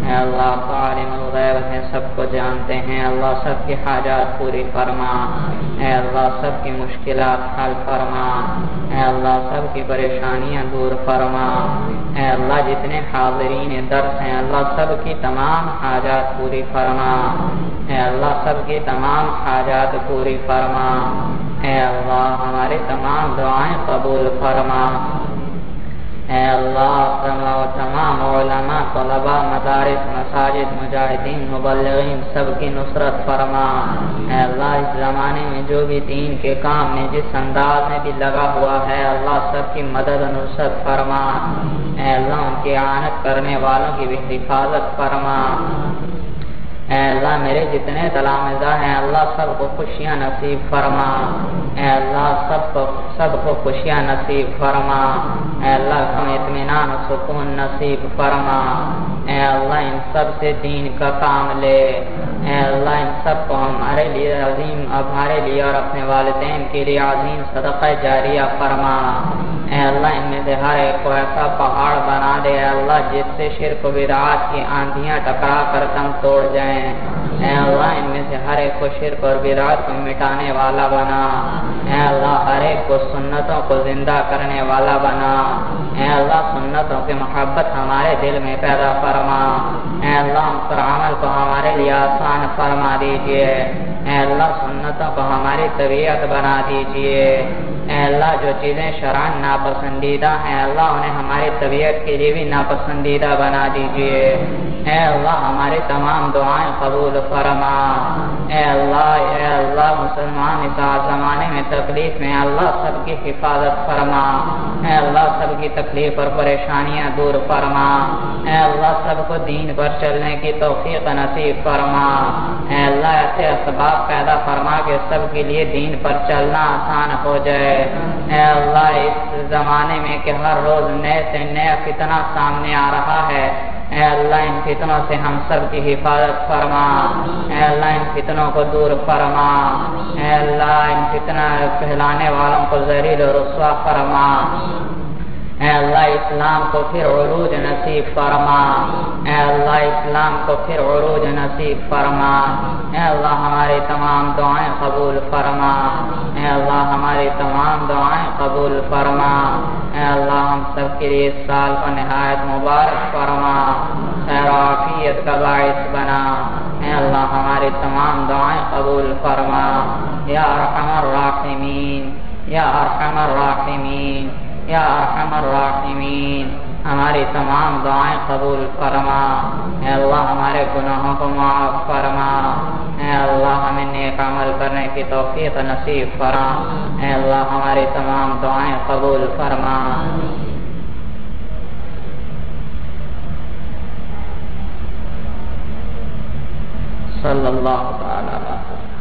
A: اے اللہ تو عالم الغیب ہے، سب کو جانتے ہیں، اللہ سب کی حاجات پوری فرما۔ اے اللہ سب کی مشکلات حل فرما۔ اے اللہ سب کی پریشانیاں دور فرما۔ اے اللہ جتنے حاضرین درس ہیں اللہ سب کی تمام حاجات پوری فرما۔ اے اللہ سب کی تمام حاجات پوری فرما۔ اے اللہ ہماری تمام دعائیں قبول فرما۔ اے اللہ تمام علماء، طلباء، مدارس، مساجد، مجاہدین، مبلغین سب کی نصرت فرما۔ اے اللہ اس زمانے میں جو بھی دین کے کام میں جس انداز میں بھی لگا ہوا ہے اللہ سب کی مدد و نصرت فرما۔ اے اللہ ان کی اعانت کرنے والوں کی بھی حفاظت فرما۔ اے اللہ میرے جتنے تلامذہ ہیں اللہ سب کو خوشیاں نصیب فرما۔ اے اللہ سب کو خوشیاں نصیب فرما۔ اے اللہ ہم اطمینان و سکون نصیب فرما۔ اے اللہ ان سب سے دین کا کام لے۔ اے اللہ ان سب کو ہمارے لیے عظیم، ہمارے لیے اور اپنے والدین کے لیے عظیم صدقہ جاریہ فرما۔ اے اللہ ان میں سے ہر ایک کو ایسا پہاڑ بنا دے اے اللہ جس سے شرک و بدعات کی آندھیاں ٹکرا کر دم توڑ جائیں۔ اے اللہ ان میں سے ہر ایک کو شرک اور بدعات کو مٹانے والا بنا۔ اے اللہ ہر ایک کو سنتوں کو زندہ کرنے والا بنا۔ اے اللہ سنتوں کی محبت ہمارے دل میں پیدا فرما۔ اے اللہ ہم پر عمل کو ہمارے لیے آسان فرما دیجئے۔ اے اللہ سنتوں کو ہماری طبیعت بنا دیجئے۔ اے اللہ جو چیزیں شرعاً ناپسندیدہ ہیں اللہ انہیں ہماری طبیعت کے لیے بھی ناپسندیدہ بنا دیجئے۔ اے اللہ ہماری تمام دعائیں قبول فرما۔ اے اللہ مسلمان اس زمانے میں تکلیف میں اللہ سب کی حفاظت فرما۔ اے اللہ سب کی تکلیف اور پریشانیاں دور فرما۔ اے اللہ سب کو دین پر چلنے کی توفیق نصیب فرما۔ اے اللہ ایسے اسباب پیدا فرما کہ سب کے لیے دین پر چلنا آسان ہو جائے۔ اے اللہ اس زمانے میں کہ ہر روز نئے سے نیا فتنہ سامنے آ رہا ہے اے اللہ ان فتنوں سے ہم سب کی حفاظت فرما۔ اے اللہ ان فتنوں کو دور فرما۔ اے اللہ ان فتنہ پھیلانے والوں کو ذلیل و رسوا فرما۔ اے اللہ اسلام کو پھر عروج نصیب فرما۔ اے اللہ اسلام کو پھر عروج نصیب فرما۔ اے اللہ ہماری تمام دعائیں قبول فرما۔ اے اللہ ہماری تمام دعائیں قبول فرما۔ اے اللہ ہم سب کے لیے اس سال کو نہایت مبارک فرما، خیر و عافیت کا باعث بنا۔ اے اللہ ہماری تمام دعائیں قبول فرما۔ یا ارحم الراحمین، یا ارحم الراحمین، یا ارحم الراحمین، ہماری تمام دعائیں قبول فرما۔ اے اللہ ہمارے گناہوں کو معاف فرما۔ اے اللہ ہمیں نیک عمل کرنے کی توفیق نصیب فرما۔ اے اللہ ہماری تمام دعائیں قبول فرما۔ صلی اللہ تعالی علیہ وسلم۔